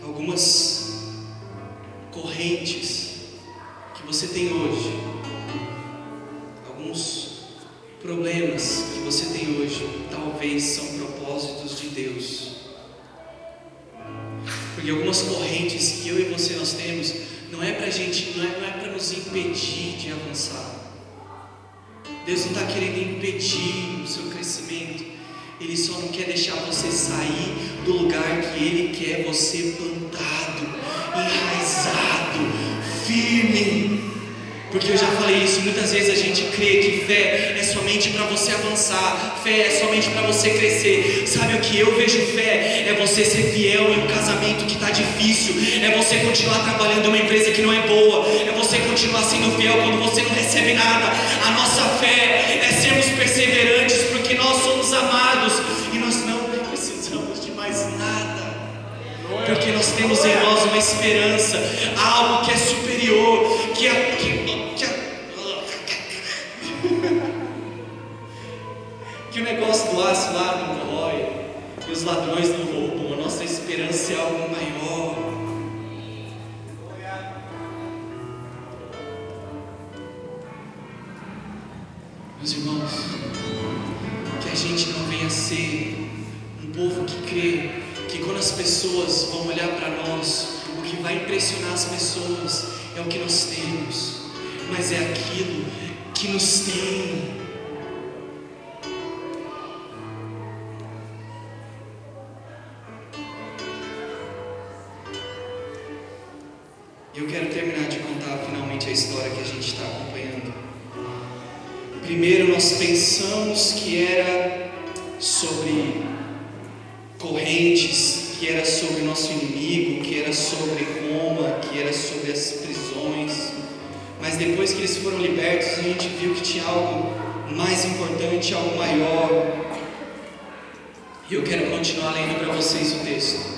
Algumas correntes que você tem hoje, alguns problemas que você tem hoje, talvez são propósitos de Deus. Porque algumas correntes que eu e você nós temos, não é para nos impedir de avançar. Deus não está querendo impedir o seu crescimento. Ele só não quer deixar você sair do lugar que Ele quer você plantado, enraizado, firme. Porque eu já falei isso, muitas vezes a gente crê que fé é somente para você avançar, fé é somente para você crescer. Sabe o que eu vejo fé? É você ser fiel em um casamento que está difícil, é você continuar trabalhando em uma empresa que não é boa, é você continuar sendo fiel quando você não recebe nada. A nossa fé é sermos perseverantes, porque nós somos amados e nós não precisamos de mais nada. Porque nós temos em nós uma esperança, algo que é superior, que o negócio do aço lá não corrói, e os ladrões não roubam. A nossa esperança é algo maior. Meus irmãos, que a gente não venha ser um povo que crê que quando as pessoas vão olhar para nós, o que vai impressionar as pessoas é o que nós temos, mas é aquilo que nos tem. Eu quero terminar de contar finalmente a história que a gente está acompanhando. Primeiro nós pensamos que era sobre correntes, que era sobre o nosso inimigo, que era sobre Roma, que era sobre as prisões. Mas depois que eles foram libertos, a gente viu que tinha algo mais importante, algo maior. E eu quero continuar lendo para vocês o texto.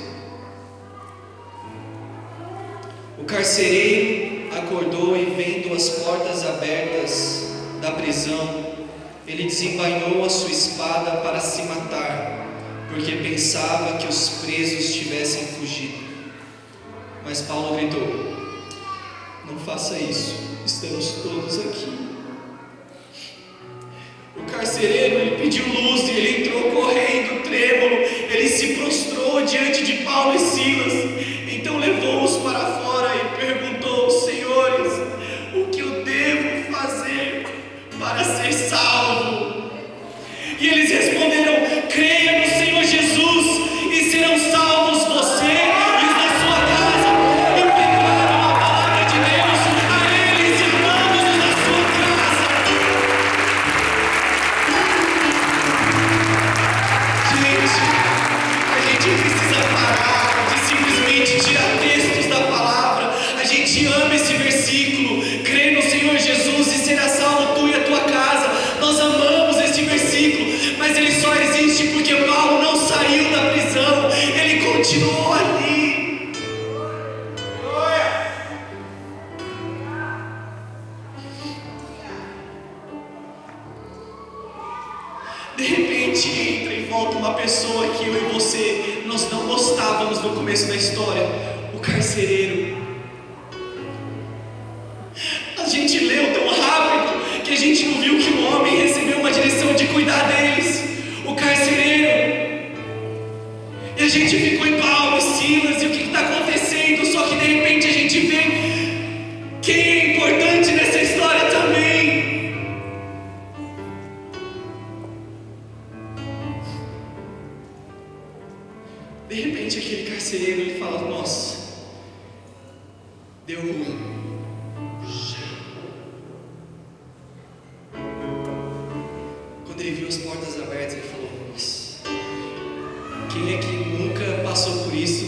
O carcereiro acordou e, vendo as portas abertas da prisão, ele desembainhou a sua espada para se matar, porque pensava que os presos tivessem fugido. Mas Paulo gritou: não faça isso, estamos todos aqui. O carcereiro, ele pediu luz e ele entrou correndo, trêmulo. Ele se prostrou diante de Paulo e Silas, então levou-os para fora e perguntou: senhores, o que eu devo fazer para ser salvo? E eles responderam: creia no Senhor Jesus e serão salvos você e os da sua casa. E pregaram a palavra de Deus a eles e todos os da sua casa. A gente precisa parar de simplesmente tirar textos da palavra. A gente ama esse versículo: crê no Senhor Jesus e será salvo tu e a tua casa. Nós amamos esse versículo, mas ele só existe porque Paulo não saiu da prisão, ele continuou ali. De repente entra e volta uma pessoa que eu e você, nós não gostávamos no começo da história: o carcereiro. A gente leu tão rápido que a gente não viu que o homem recebeu uma direção de cuidar deles, o carcereiro. E a gente ficou em Paulo e Silas, e o que está acontecendo? Só que de repente a gente vê quem é importante nessa história também. De repente aquele carcereiro, ele fala: nossa, deu ruim. Quando ele viu as portas abertas, ele falou: nossa, quem é que nunca passou por isso,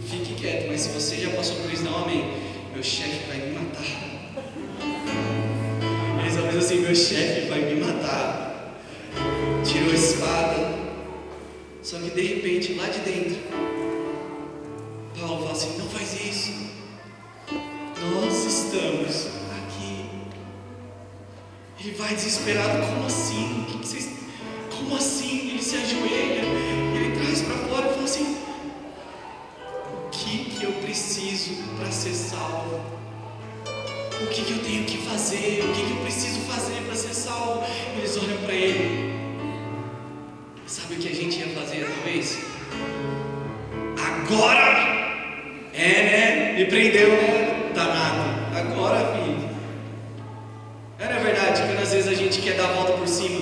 fique quieto, mas se você já passou por isso, dá um amém. Meu chefe vai me matar. Ele só fez assim: meu chefe vai me matar. Tirou a espada. Só que de repente, lá de dentro, Paulo fala assim: não faz isso, nós estamos aqui. Ele vai desesperado: como assim? Como assim? Ele se ajoelha, ele traz para fora e fala assim: o que eu preciso para ser salvo? O que eu tenho que fazer? O que eu preciso fazer para ser salvo? Eles olham para ele. Sabe o que a gente ia fazer talvez? Agora! né? Me prendeu, né? Danado. Agora, filho. Não é verdade que às vezes a gente quer dar a volta por cima.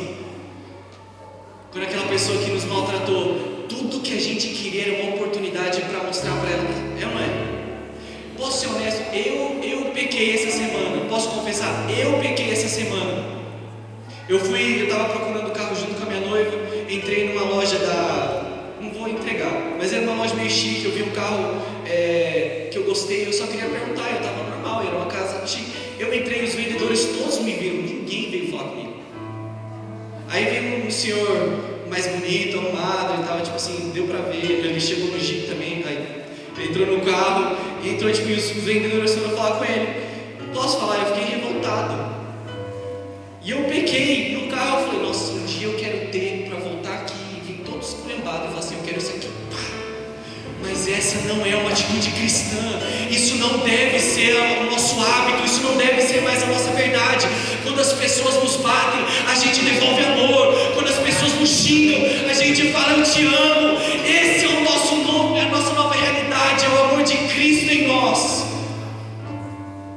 Quando aquela pessoa que nos maltratou, tudo que a gente queria era uma oportunidade para mostrar para ela, é ou não é? Posso ser honesto, eu pequei essa semana, posso confessar, eu pequei essa semana. Eu estava procurando carro junto com a minha noiva, entrei numa loja não vou entregar, mas era uma loja meio chique, eu vi um carro que eu gostei, eu só queria perguntar, eu estava normal, era uma casa chique. Eu entrei, os vendedores todos me viram, ninguém veio falar comigo. Aí veio um senhor mais bonito, arrumado e tal, tipo assim, deu pra ver, ele chegou no Jeep também, aí ele entrou no carro, e entrou tipo, os vendedores foram falar com ele. Posso falar, eu fiquei revoltado. E eu pequei no carro, eu falei, nossa, um dia eu quero ter pra voltar aqui e vir todo esculhambado e falar assim, eu quero isso aqui. Mas essa não é uma atitude cristã, isso não deve ser o nosso hábito, isso não deve ser mais a nossa verdade. Quando as pessoas nos batem, a gente devolve amor. Quando as pessoas nos xingam, a gente fala, eu te amo. Esse é o nosso novo, é a nossa nova realidade, é o amor de Cristo em nós.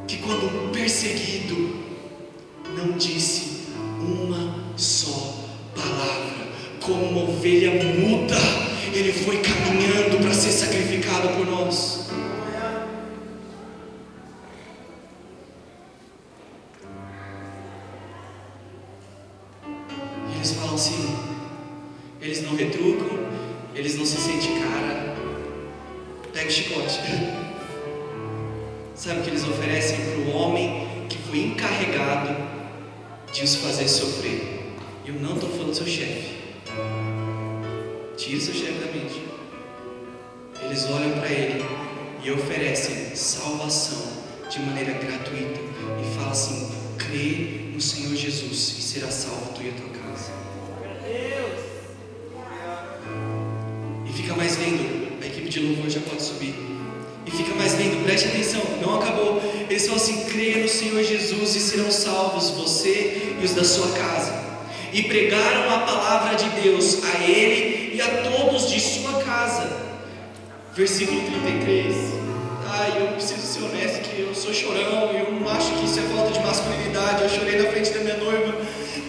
Que quando perseguido, não disse uma só palavra, como uma ovelha muda, ele foi caminhando para ser sacrificado por nós. E eles falam assim, eles não retrucam, eles não se sentem cara, pega o chicote. Sabe o que eles oferecem para o homem que foi encarregado de os fazer sofrer? Eu não estou falando do seu chefe. Tira seu chefe da mente. Eles olham para ele e oferecem salvação de maneira gratuita e falam assim, crê no Senhor Jesus e será salvo tu e a tua casa. E fica mais lindo, a equipe de louvor já pode subir. E fica mais lindo, preste atenção, não acabou. Eles falam assim, crê no Senhor Jesus e serão salvos você e os da sua casa. E pregaram a palavra de Deus a ele e a todos de sua casa. Versículo 33. Eu preciso ser honesto que eu sou chorão, eu não acho que isso é falta de masculinidade. Eu chorei na frente da minha noiva.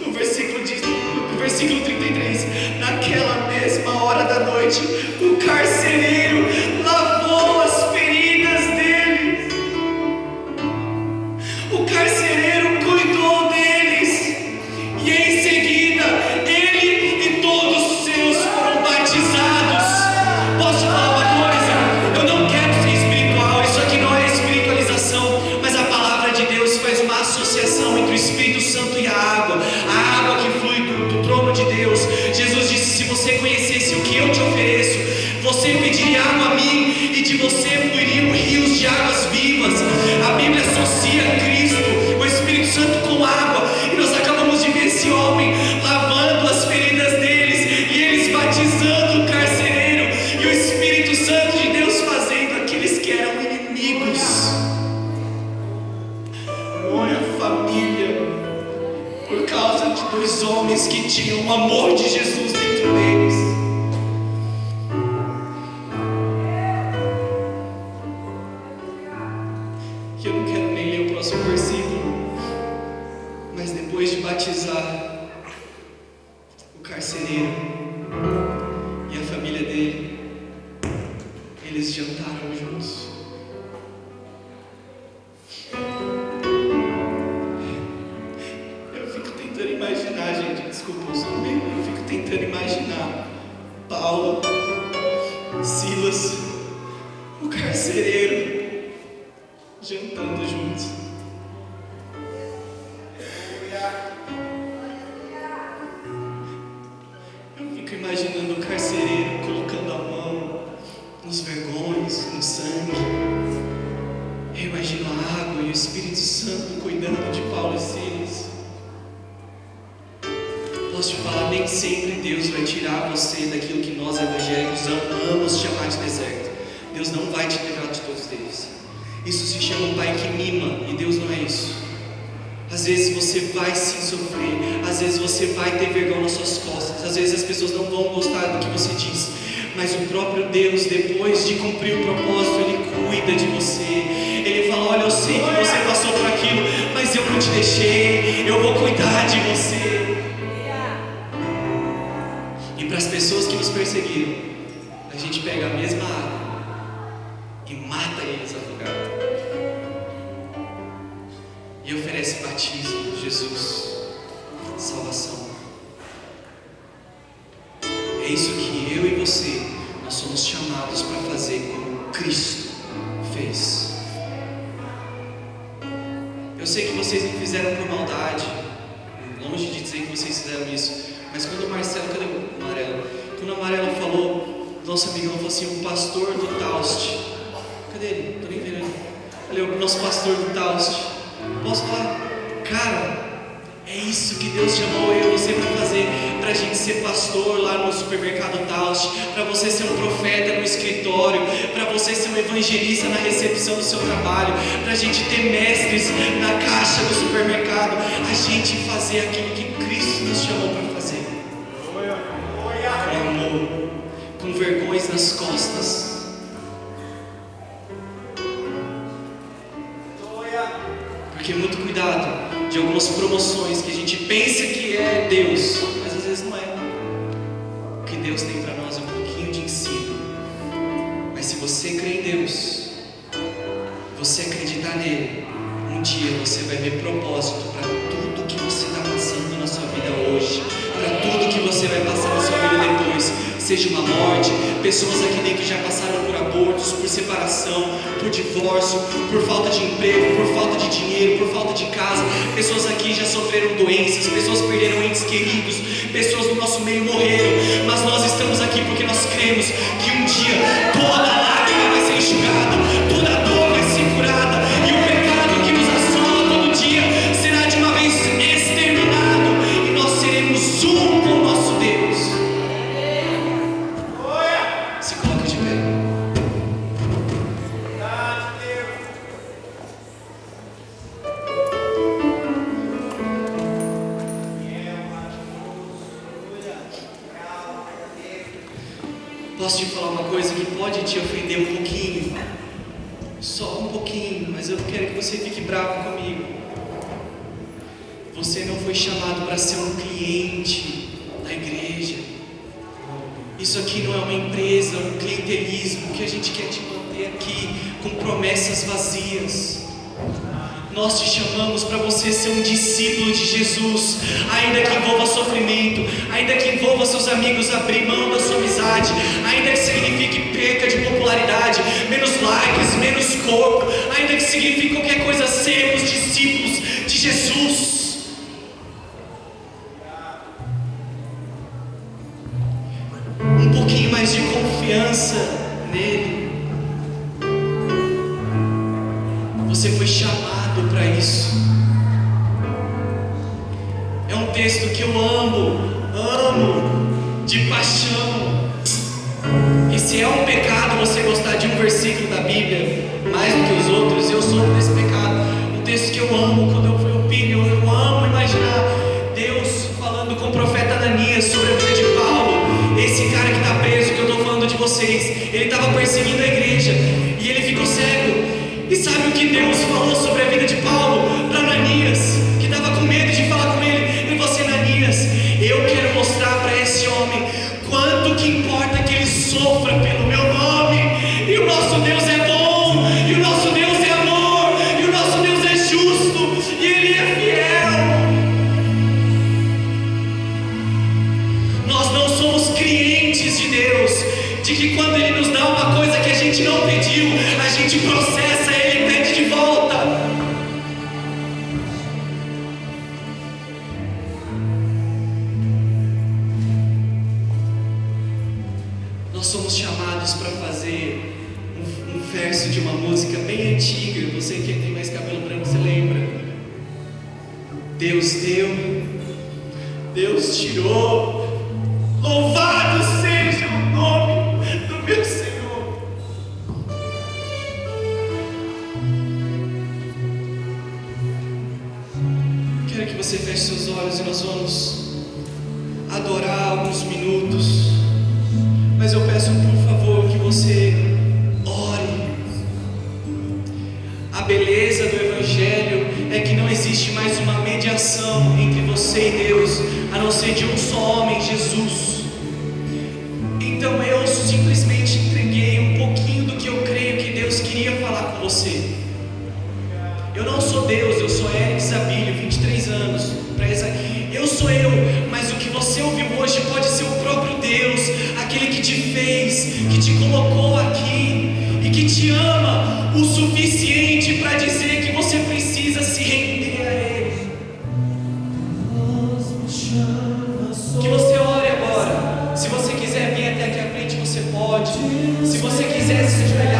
No versículo 33, naquela mesma hora da noite, o carcereiro lavou as feridas deles. O carcereiro cuidou deles. E em seguida, ele e todos os seus foram batizados. Posso falar uma coisa? Eu não quero ser espiritual, isso aqui não é espiritualização, mas a palavra de Deus faz uma associação entre o Espírito Santo e a água que flui do trono de Deus. Jesus disse, se você conhecesse o que eu te ofereço, você pediria água a mim, e de você fluiriam rios de águas vivas. A Bíblia associa Cristo, o Espírito Santo, com água, e nós acabamos de ver esse homem lavando as feridas deles, e eles batizando o carcereiro, e o Espírito Santo de Deus fazendo aqueles que eram inimigos. Olha a família, por causa de dois homens que tinham o amor de Jesus dentro deles. Que eu não quero nem ler o próximo versículo, mas depois de batizar o carcereiro e a família dele, eles jantaram juntos. Eu fico tentando imaginar, gente, desculpa, eu sou meio, eu fico tentando imaginar Paulo, Silas, o carcereiro, jantando juntos. Eu fico imaginando o carcereiro colocando a mão nos vergões, no sangue. Eu imagino a água e o Espírito Santo cuidando de Paulo e Silas. Posso te falar, nem sempre Deus vai tirar você daquilo que nós evangélicos amamos chamar de deserto. Deus não vai te livrar de todos eles. Isso se chama um pai que mima, e Deus não é isso. Às vezes você vai sim sofrer, às vezes você vai ter vergonha nas suas costas, às vezes as pessoas não vão gostar do que você diz, mas o próprio Deus, depois de cumprir o propósito, Ele cuida de você. Ele fala, olha, eu sei que você passou por aquilo, mas eu não te deixei, eu vou cuidar de você. E para as pessoas que nos perseguiram, a gente pega a mesma água e mata eles afogados. E oferece batismo, Jesus, salvação. É isso que eu e você, nós somos chamados para fazer como Cristo fez. Eu sei que vocês não fizeram por maldade, longe de dizer que vocês fizeram isso, mas quando o Marcelo, cadê o Amarelo? Quando o Amarelo falou, nosso amigão falou assim, o pastor do Taust, cadê ele? Tô nem vendo. Falei, o nosso pastor do Taust, posso falar? Cara, é isso que Deus chamou eu e você para fazer, para a gente ser pastor lá no supermercado Taust, para você ser um profeta no escritório, para você ser um evangelista na recepção do seu trabalho, para a gente ter mestres na caixa do supermercado, a gente fazer aquilo que Cristo nos chamou para fazer, com amor, com vergões nas costas. Porque muito cuidado de algumas promoções que a gente pensa que é Deus, mas às vezes não é. O que Deus tem para nós é um pouquinho de ensino. Mas se você crê em Deus, você acreditar nele, um dia você vai ver propósito para tudo que você está passando na sua vida hoje, para tudo que você vai passar na sua vida depois. Seja uma morte, pessoas aqui dentro já passaram por abortos, por separação, por divórcio, por falta de emprego, por falta de dinheiro, por falta de casa. Pessoas aqui já sofreram doenças, pessoas perderam entes queridos, pessoas do nosso meio morreram. Mas nós estamos aqui porque nós cremos que um dia toda lágrima vai ser enxugada, toda dor vai ser curada, e o pecado que nos assola todo dia será de uma vez exterminado, e nós seremos um com o nosso Deus. Se coloque de pé. Posso te falar uma coisa que pode te ofender um pouquinho, só um pouquinho, mas eu não quero que você fique bravo comigo. Você não foi chamado para ser um cliente da igreja. Isso aqui não é uma empresa, um clientelismo que a gente quer te manter aqui com promessas vazias. Nós te chamamos para você ser um discípulo de Jesus, ainda que envolva sofrimento, ainda que envolva seus amigos abrir mão da sua amizade, ainda que signifique perca de popularidade, menos likes, menos corpo, ainda que signifique qualquer coisa, sermos discípulos de Jesus. Um pouquinho mais de confiança nele. Você foi chamado para isso. É um texto que eu amo de paixão. E se é um pecado você gostar de um versículo da Bíblia mais do que os outros, eu sou desse pecado. Um texto que eu amo, quando eu amo imaginar Deus falando com o profeta Ananias sobre a vida de Paulo. Esse cara que está preso, que eu estou falando de vocês, ele estava perseguindo a igreja e ele ficou cego. E sabe o que Deus falou sobre a vida de Paulo para Ananias, que estava com medo de falar com ele? Ele falou assim: Ananias, eu quero mostrar para esse homem quanto que importa que ele sofra pelo meu nome. E o nosso Deus é bom, e o nosso Deus é amor, e o nosso Deus é justo, e Ele é fiel. Nós não somos clientes de Deus, de que quando Ele nos dá uma coisa que a gente não pediu, a gente processa Ele e pede de volta. Nós somos chamados para fazer um verso de uma música bem antiga. Você que tem mais cabelo branco, você lembra? Deus deu, Deus tirou, louvado seja o nome do meu Senhor. Quero que você feche seus olhos e nós vamos adorar alguns minutos. Mas eu peço por favor que você ore. A beleza do Evangelho é que não existe traição entre você e Deus, a não ser de um só homem, Jesus. Então eu simplesmente entreguei um pouquinho do que eu creio que Deus queria falar com você. Eu não sou Deus, eu sou Eric Zabilho, 23 anos. Eu sou eu, mas o que você ouviu hoje pode ser o próprio Deus, aquele que te fez, que te colocou aqui e que te ama o suficiente para dizer que você precisa se render a Ele. Que você ore agora. Se você quiser vir até aqui à frente, você pode. Se você quiser se ajoelhar